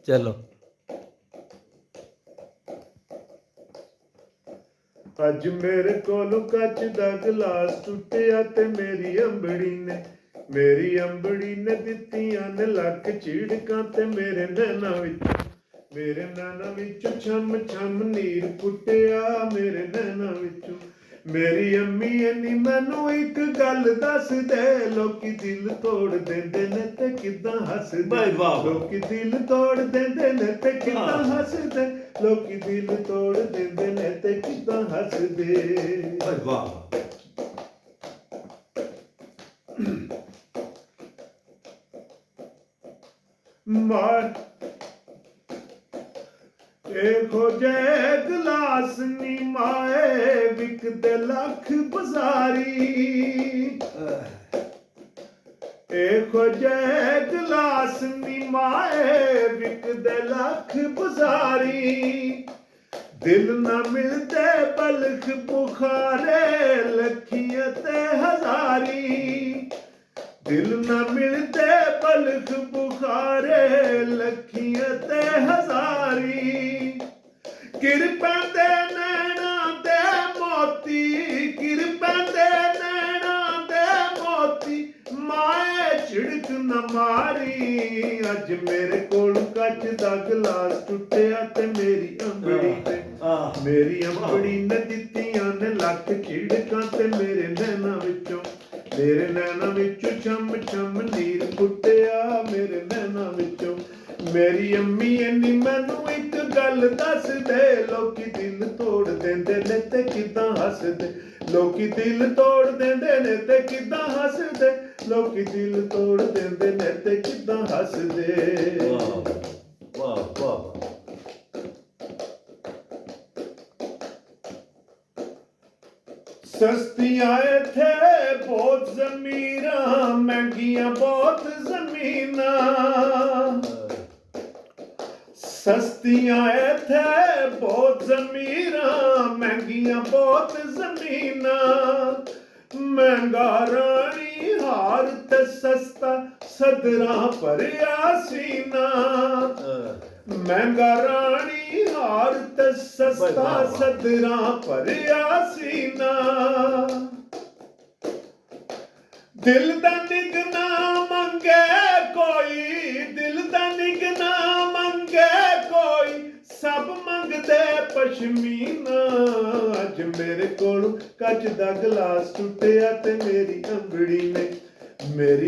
चलो। अज मेरे कोलों कच दा गिलास टुटिया ते मेरी अंबड़ी ने दित्तियां ने लख चीड़कां ते मेरे नैना विचों छम छम नीर पुट्टिया मेरे नैना विचों। मेरी अम्मी नी मैनू एक गल दस दे, लोकी दिल तोड़ देंदे ने ते किदां हसदे, लोकी दिल तोड़ देंदे ने ते किदां हसदे, लोकी दिल तोड़ देंदे ने ते किदां हसदे। मार देखो जय गिलास नी माए विकदे लख बजारी, देखो जय गिलास नी माए विकदे लख बजारी। दिल न मिलते बल्ख बुखारे लखियां ते हजारी, दिल न मिलते बल्ख बुखारे लखियां ते हजारी। गिर पैंदे नैना दे मोती, गिर पैंदे नैना दे मोती, माए झिड़क न मारी। अज मेरे कोल कच दा गिलास टुटिया ते मेरी अंबड़ी ने दित्तियां ने लख झिड़कां ते मेरे नैना विचों छम छम नीर पुट्टिया मेरे नैना विचों। मेरी अम्मी नी मैनू एक गल दस दे, लोकी दिल तोड़ देंदे ने ते किदां हसदे, लोकी दिल तोड़ देंदे ने ते किदां हसदे, लोकी दिल तोड़ देंदे ने ते किदां हसदे। वाह वाह। सस्तियां इत्थे बहुत ज़मीरां, महंगियां बहुत ज़मीनां, सस्तियां इत्थे बहुत ज़मीरां, महंगियां बहुत ज़मीनां। महंगा रानी हार ते सस्ता सदरां भरिया सीना, महंगा रानी हार ते सस्ता सदरां भरिया सीना। दिल दा निगना मंगे कोई, दिल दा निगना मंगे कोई, सब मंगदे पशमीना। अज मेरे कोल कच दा गिलास टुटिया ते मेरी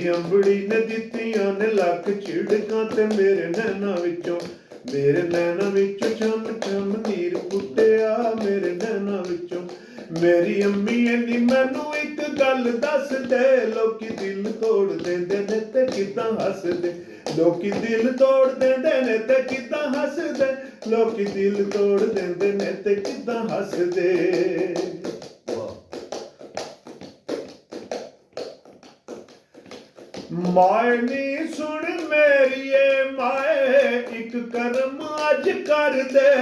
अंबड़ी ने दित्तियां ने लख झिड़कां ते मेरे नैना विचों छम छम नीर पुट्टिया मेरे नैना विचों। मेरी अम्मी नी मैनू एक गल दस दे, लोकी दिल तोड़ देंदे ने ते किदां हसदे, लोकी दिल तोड़ देंदे ने ते किदां हसदे, लोकी दिल तोड़ देंदे ने ते किदां हसदे। माए नी सुन मेरिए माए एक करम अज कर दे,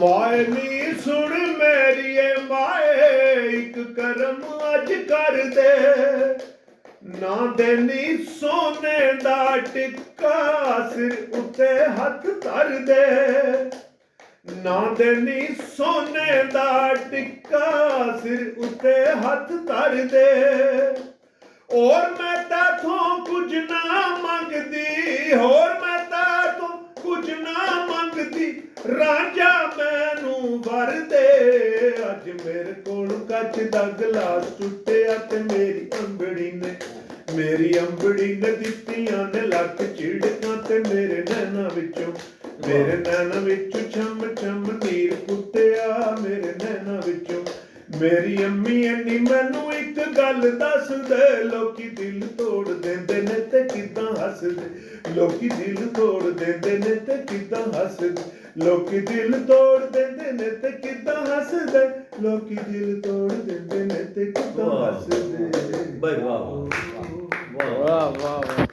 माए नी सुन मेरिए माए एक करम अज कर दे। ना देनी सोने दा टिक्का सिर उत्ते हथ धर दे, ना देनी सोने दा टिक्का सिर उत्ते हथ धर दे। और मैं तैथों कुछ ना मंगदी, और मैं तैथों कुछ ना मंगदी, रांझा मैनू वर दे। अज मेरे कोल कच दा गिलास टुटिया ते मेरी अंबड़ी ने दित्तियां ने लख झिड़कां ते मेरे नैना विचों छम छम नीर पुट्टिया मेरे नैना विचों। मेरी अम्मी नी मैनू एक गल दस दे, लोकी दिल तोड़ देंदे ने ते किदां हसदे, लोकी दिल तोड़ देंदे ने ते किदां हसदे, लोकी दिल तोड़ देंदे ने ते किदां हसदे, लोकी दिल तोड़ देंदे ने ते किदां हसदे। वाह वाह वाह वाह।